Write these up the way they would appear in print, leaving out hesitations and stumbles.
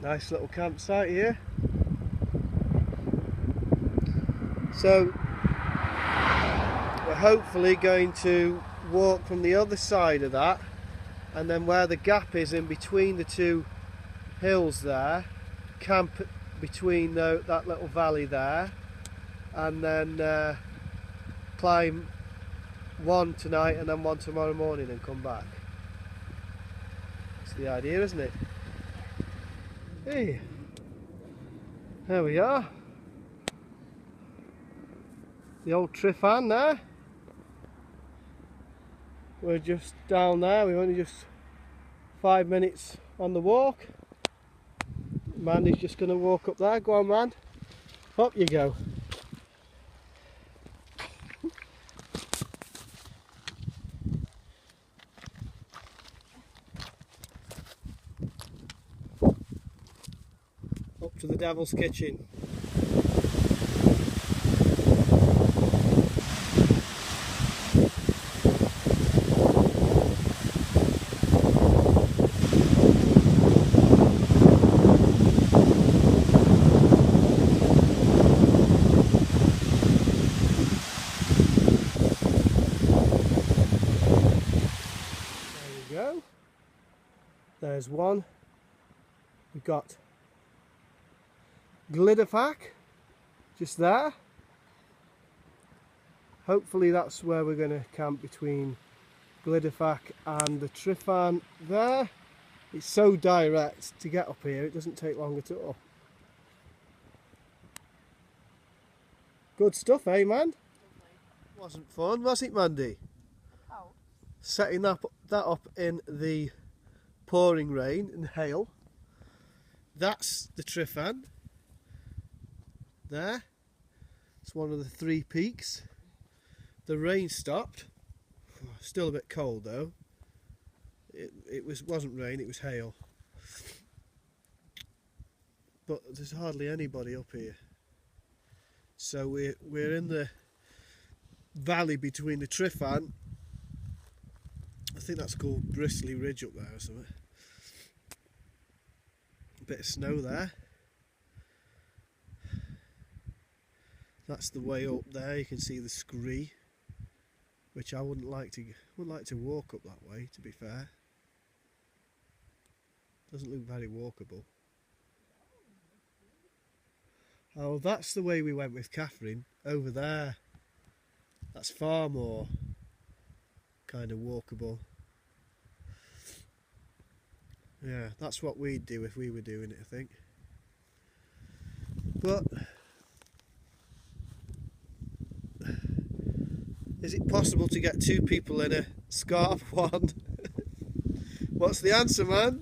Nice little campsite here. So we're hopefully going to walk from the other side of that, and then where the gap is in between the two hills there, camp between that little valley there, and then climb one tonight and then one tomorrow morning and come back. That's the idea, isn't it? Hey, there we are. The old Tryfan there. We're just down there. We're only just 5 minutes on the walk. Mandy's just going to walk up there. Go on, man. Up you go. Up to the Devil's Kitchen. Go. There's one. We've got Glidderfach just there. Hopefully that's where we're going to camp, between Glidderfach and the Tryfan there. It's so direct to get up here, it doesn't take long at all. Good stuff, eh, man? Wasn't fun, was it, Mandy? Oh. Setting that up in the pouring rain and hail. That's the Tryfan. There. It's one of the 3 peaks. The rain stopped. Still a bit cold though. It wasn't rain, it was hail. But there's hardly anybody up here. So we're in the valley between the Tryfan. I think that's called Bristly Ridge up there or something. A bit of snow there. That's the way up there. You can see the scree, which I wouldn't like to walk up that way, to be fair. Doesn't look very walkable. Oh, that's the way we went with Catherine, over there. That's far more kind of walkable. Yeah, that's what we'd do if we were doing it, I think. But is it possible to get 2 people in a scarf one? What's the answer, man?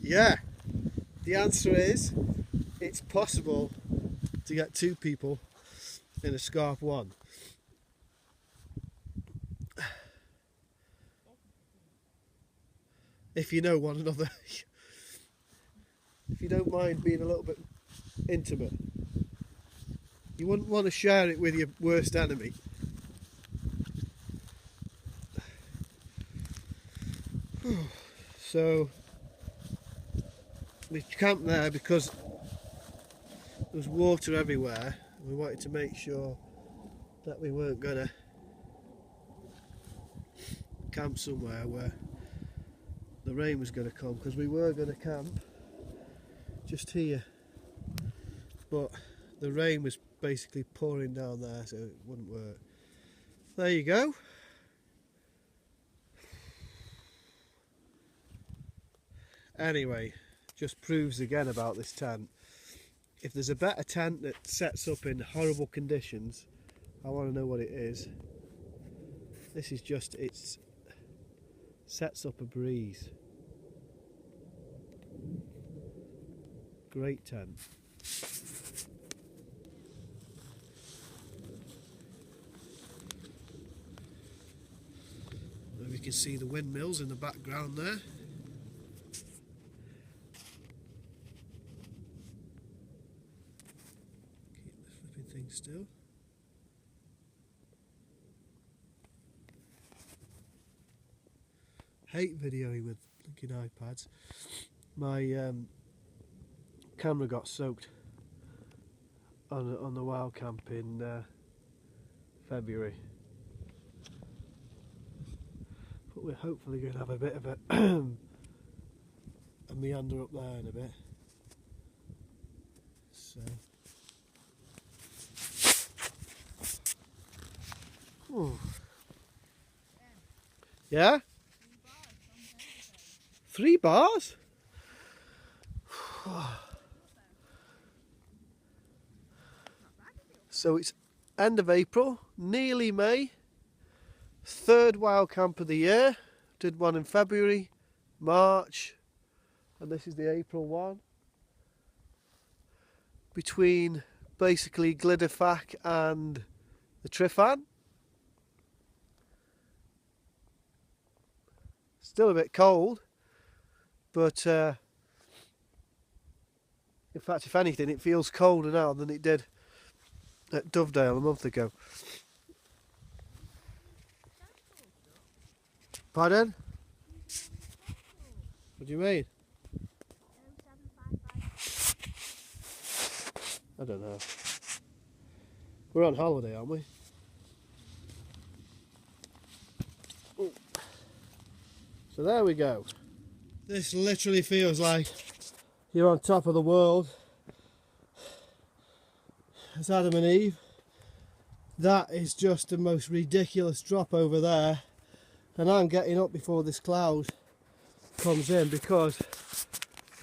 Yeah. The answer is it's possible to get 2 people in a scarf one. If you know one another. If you don't mind being a little bit intimate. You wouldn't want to share it with your worst enemy. So we camped there because there was water everywhere. We wanted to make sure that we weren't going to camp somewhere where the rain was going to come, because we were going to camp just here, but the rain was basically pouring down there, so it wouldn't work. There you go. Anyway, just proves again about this tent. If there's a better tent that sets up in horrible conditions, I want to know what it is. This is just, it sets up a breeze. Great tent. And we can see the windmills in the background there. Keep the flipping thing still. Hate videoing with looking iPads. My camera got soaked on the wild camp in February. But we're hopefully going to have a bit of a, a meander up there in a bit. So. Ooh. Yeah? 3 bars? So it's end of April, nearly May. 3rd wild camp of the year. Did one in February, March, and this is the April one. Between basically Glidderfach and the Tryfan. Still a bit cold, but in fact, if anything, it feels colder now than it did at Dovedale a month ago. Pardon? What do you mean? I don't know. We're on holiday, aren't we? Ooh. So there we go. This literally feels like you're on top of the world. It's Adam and Eve. That is just the most ridiculous drop over there. And I'm getting up before this cloud comes in because,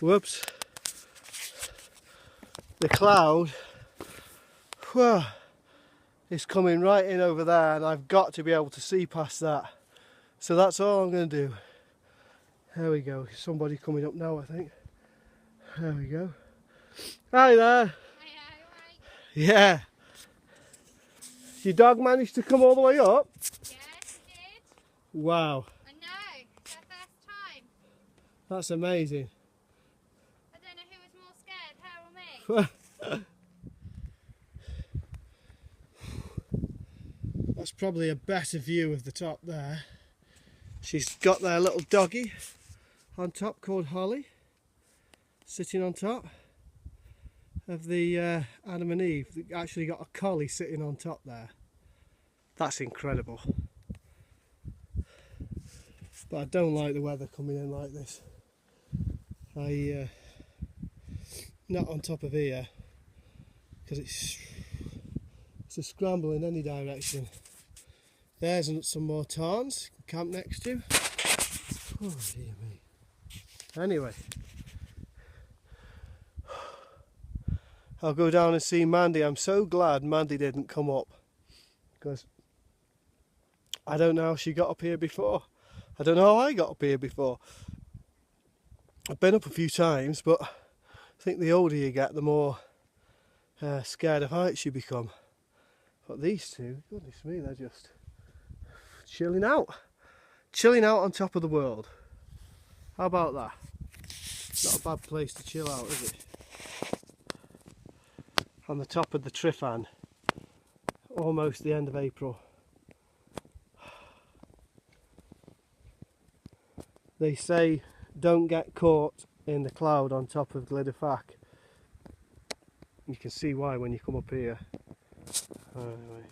whoops, the cloud is coming right in over there, and I've got to be able to see past that. So that's all I'm going to do. There we go. Somebody coming up now, I think. There we go. Hi there. Hiya, alright? Yeah. Your dog managed to come all the way up? Yes, it did. Wow. I know. It's our first time. That's amazing. I don't know who was more scared, her or me. That's probably a better view of the top there. She's got their little doggy on top called Holly, sitting on top of the Adam and Eve. They actually got a collie sitting on top there. That's incredible. But I don't like the weather coming in like this. Not on top of here, because it's a scramble in any direction. There's some more tarns, camp next to. Oh dear me. Anyway, I'll go down and see Mandy. I'm so glad Mandy didn't come up, because I don't know how she got up here before. I don't know how I got up here before. I've been up a few times, but I think the older you get, the more scared of heights you become. But these two, goodness me, they're just chilling out on top of the world. How about that? Not a bad place to chill out, is it? On the top of the Tryfan, almost the end of April. They say don't get caught in the cloud on top of Glidderfach. You can see why when you come up here. Anyway.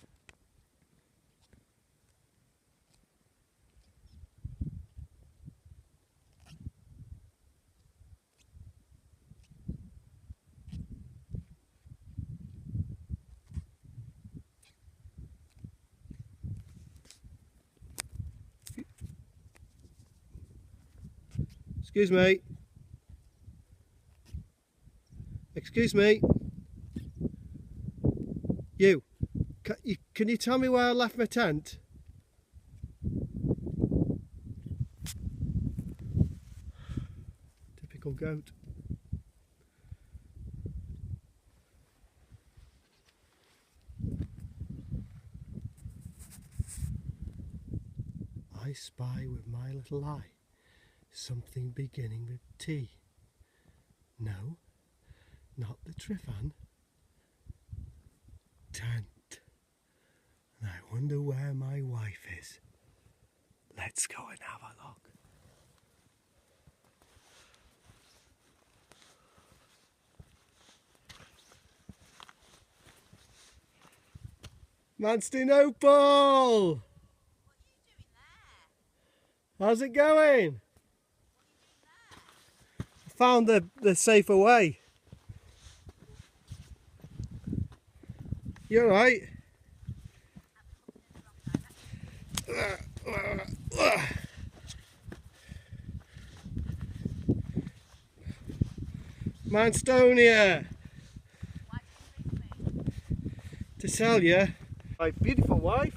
Excuse me. Excuse me. You. Can you tell me where I left my tent? Typical goat. I spy with my little eye something beginning with T. No, not the Tryfan. Tent. And I wonder where my wife is. Let's go and have a look. Constantinople! How's it going? I found the safer way. You alright? Snowdonia! To tell you, my beautiful wife,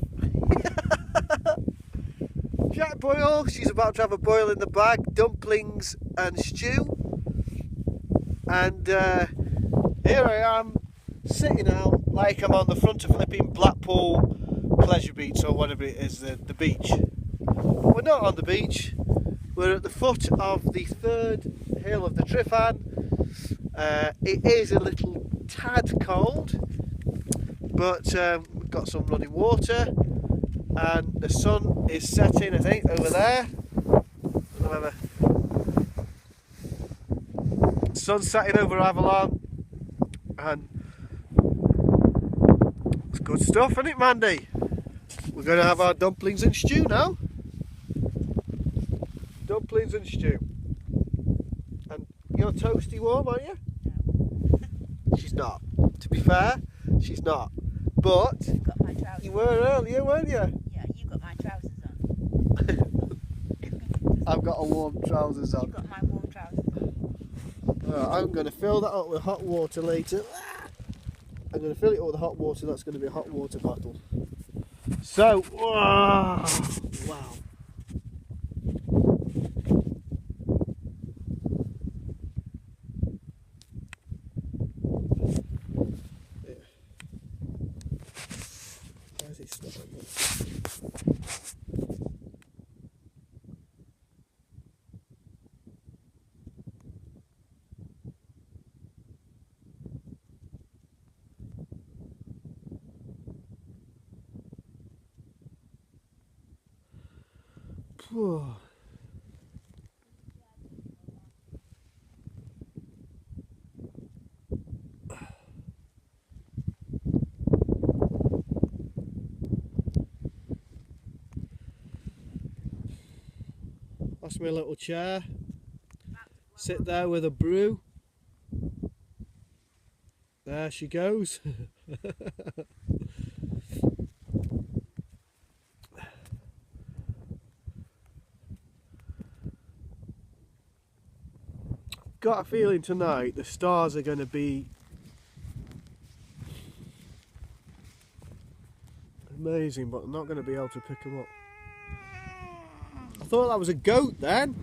Jack Boyle, she's about to have a boil in the bag, dumplings and stew. And here I am, sitting out like I'm on the front of flipping Blackpool Pleasure Beach or whatever it is, the beach. But we're not on the beach, we're at the foot of the third hill of the Tryfan. It is a little tad cold, but we've got some running water and the sun is setting, I think, over there. Sun's setting over Avalon and it's good stuff, isn't it, Mandy? We're going to have our dumplings and stew now. Dumplings and stew. And you're toasty warm, aren't you? No. She's not. To be fair, she's not. But You've got my trousers. You were earlier, weren't you? Yeah, you got my trousers on. I've got a warm trousers on. You've got my warm trousers. I'm going to fill that up with hot water later. I'm going to fill it up with hot water. That's going to be a hot water bottle. So, wow. Where's it stuck? That's my little chair. Sit there with a brew. There she goes. Got a feeling tonight the stars are going to be amazing, but I'm not going to be able to pick them up. I thought that was a goat then.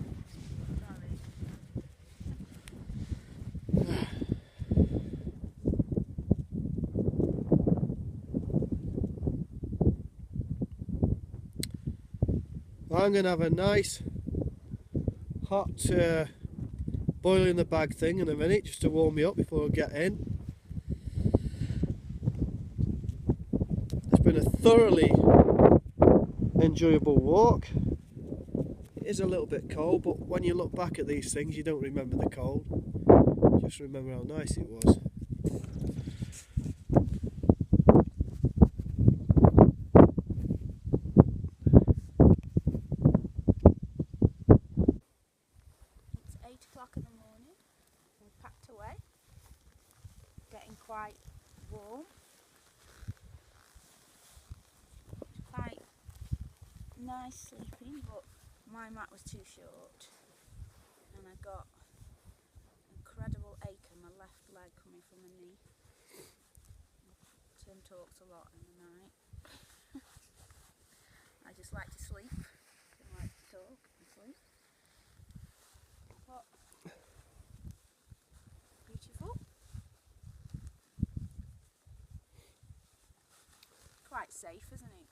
I'm going to have a nice hot boil in the bag thing in a minute just to warm me up before I get in. It's been a thoroughly enjoyable walk. It is a little bit cold, but when you look back at these things you don't remember the cold, just remember how nice it was. It's 8 o'clock in the morning. We're packed away. Getting quite warm. It's quite nice sleeping, but my mat was too short and I got incredible ache in my left leg coming from my knee. Tim talks a lot in the night. I just like to sleep. I like to talk and sleep. But beautiful. Quite safe, isn't it?